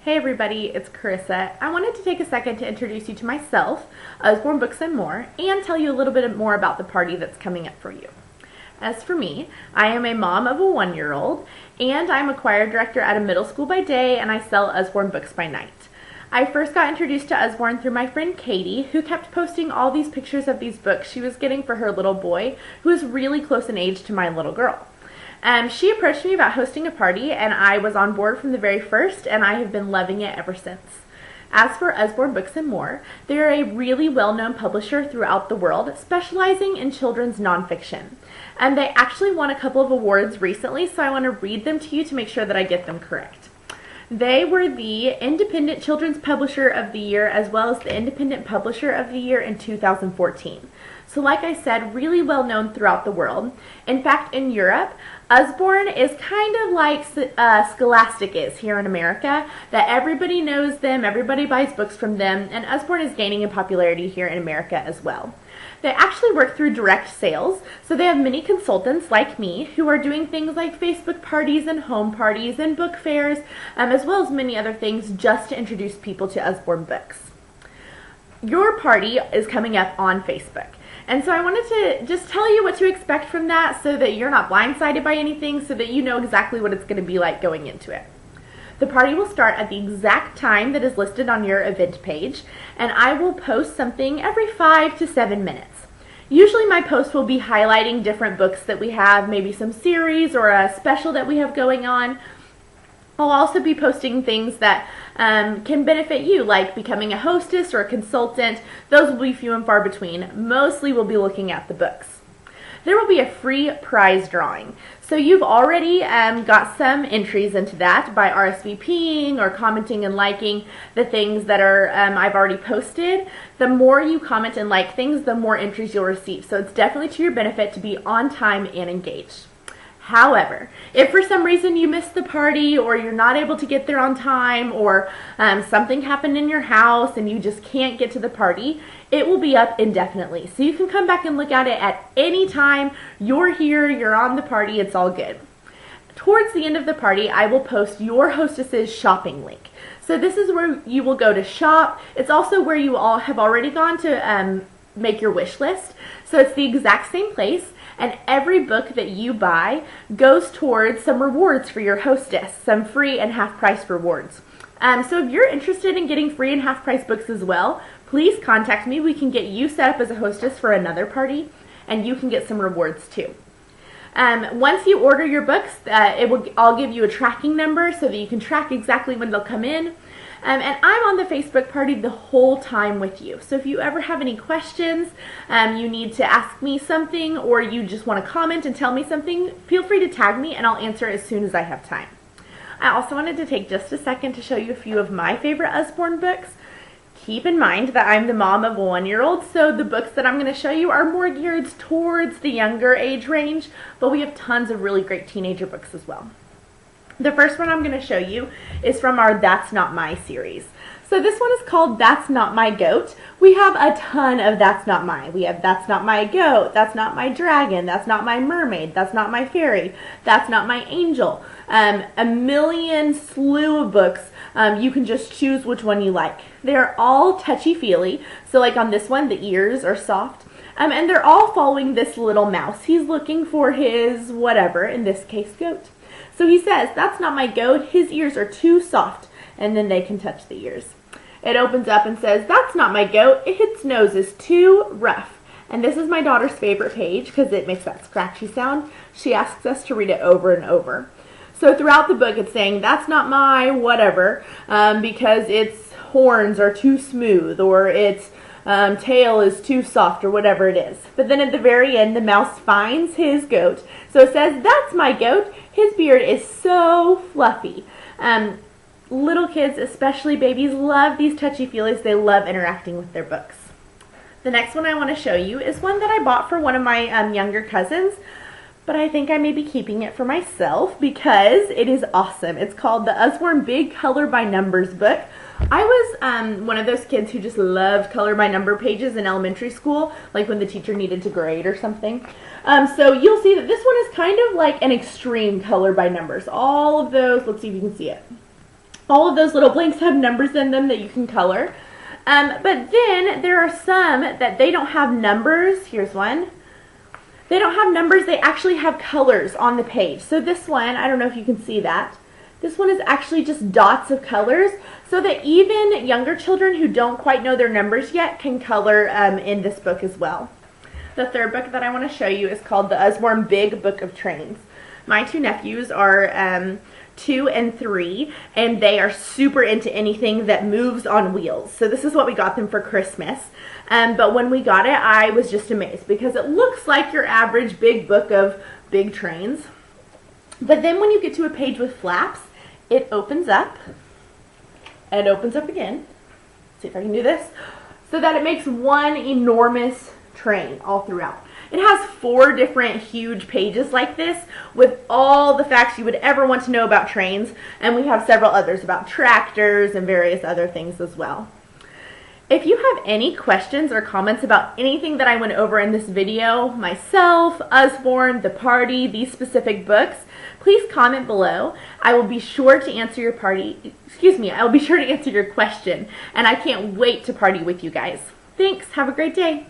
Hey everybody, it's Karissa. I wanted to take a second to introduce you to myself, Usborne Books and More, and tell you a little bit more about the party that's coming up for you. As for me, I am a mom of a 1-year-old, and I'm a choir director at a middle school by day, and I sell Usborne books by night. I first got introduced to Usborne through my friend Katie, who kept posting all these pictures of these books she was getting for her little boy, who is really close in age to my little girl. She approached me about hosting a party, and I was on board from the very first, and I have been loving it ever since. As for Usborne Books and More, they are a really well-known publisher throughout the world, specializing in children's nonfiction. And they actually won a couple of awards recently, so I want to read them to you to make sure that I get them correct. They were the Independent Children's Publisher of the Year, as well as the Independent Publisher of the Year in 2014. So like I said, really well known throughout the world. In fact, in Europe, Usborne is kind of like Scholastic is here in America, that everybody knows them, everybody buys books from them, and Usborne is gaining in popularity here in America as well. They actually work through direct sales, so they have many consultants like me who are doing things like Facebook parties and home parties and book fairs, as well as many other things just to introduce people to Usborne books. Your party is coming up on Facebook. And so I wanted to just tell you what to expect from that so that you're not blindsided by anything, so that you know exactly what it's going to be like going into it. The party will start at the exact time that is listed on your event page, and I will post something every 5 to 7 minutes. Usually my posts will be highlighting different books that we have, maybe some series or a special that we have going on. I'll also be posting things that can benefit you, like becoming a hostess or a consultant. Those will be few and far between. Mostly we'll be looking at the books. There will be a free prize drawing. So you've already got some entries into that by RSVPing or commenting and liking the things that are I've already posted. The more you comment and like things, the more entries you'll receive. So it's definitely to your benefit to be on time and engaged. However, if for some reason you missed the party, or you're not able to get there on time, or something happened in your house and you just can't get to the party, it will be up indefinitely. So you can come back and look at it at any time. You're here, you're on the party, it's all good. Towards the end of the party, I will post your hostess's shopping link. So this is where you will go to shop. It's also where you all have already gone to make your wish list. So it's the exact same place. And every book that you buy goes towards some rewards for your hostess, some free and half-price rewards. So if you're interested in getting free and half-price books as well, please contact me. We can get you set up as a hostess for another party, and you can get some rewards too. Once you order your books, I'll give you a tracking number so that you can track exactly when they'll come in. And I'm on the Facebook party the whole time with you. So if you ever have any questions, you need to ask me something, or you just want to comment and tell me something, feel free to tag me and I'll answer as soon as I have time. I also wanted to take just a second to show you a few of my favorite Usborne books. Keep in mind that I'm the mom of a 1-year-old, so the books that I'm going to show you are more geared towards the younger age range, but we have tons of really great teenager books as well. The first one I'm going to show you is from our That's Not My series. So this one is called That's Not My Goat. We have a ton of That's Not My. We have That's Not My Goat, That's Not My Dragon, That's Not My Mermaid, That's Not My Fairy, That's Not My Angel. A million slew of books. You can just choose which one you like. They're all touchy-feely. So like on this one, the ears are soft. And they're all following this little mouse. He's looking for his whatever, in this case, goat. So he says, "That's not my goat, his ears are too soft," and then they can touch the ears. It opens up and says, "That's not my goat, its nose is too rough." And this is my daughter's favorite page because it makes that scratchy sound. She asks us to read it over and over. So throughout the book it's saying, "That's not my whatever," because its horns are too smooth, or its tail is too soft, or whatever it is. But then at the very end, the mouse finds his goat. So it says, "That's my goat. His beard is so fluffy." Little kids, especially babies, love these touchy-feelies. They love interacting with their books. The next one I want to show you is one that I bought for one of my younger cousins, but I think I may be keeping it for myself because it is awesome. It's called the Usborne Big Color by Numbers book. I was one of those kids who just loved color by number pages in elementary school, like when the teacher needed to grade or something. So you'll see that this one is kind of like an extreme color by numbers. All of those, let's see if you can see it. All of those little blanks have numbers in them that you can color. But then there are some that they don't have numbers. Here's one. They don't have numbers, they actually have colors on the page. So this one, I don't know if you can see that. This one is actually just dots of colors so that even younger children who don't quite know their numbers yet can color in this book as well. The third book that I want to show you is called the Usborne Big Book of Trains. My two nephews are 2 and 3, and they are super into anything that moves on wheels. So this is what we got them for Christmas. But when we got it, I was just amazed because it looks like your average big book of big trains. But then when you get to a page with flaps, it opens up and opens up again. Let's see if I can do this. So that it makes one enormous train all throughout. It has 4 different huge pages like this with all the facts you would ever want to know about trains, and we have several others about tractors and various other things as well. If you have any questions or comments about anything that I went over in this video, myself, Usborne, the party, these specific books, please comment below. I will be sure to answer your I will be sure to answer your question, and I can't wait to party with you guys. Thanks, have a great day.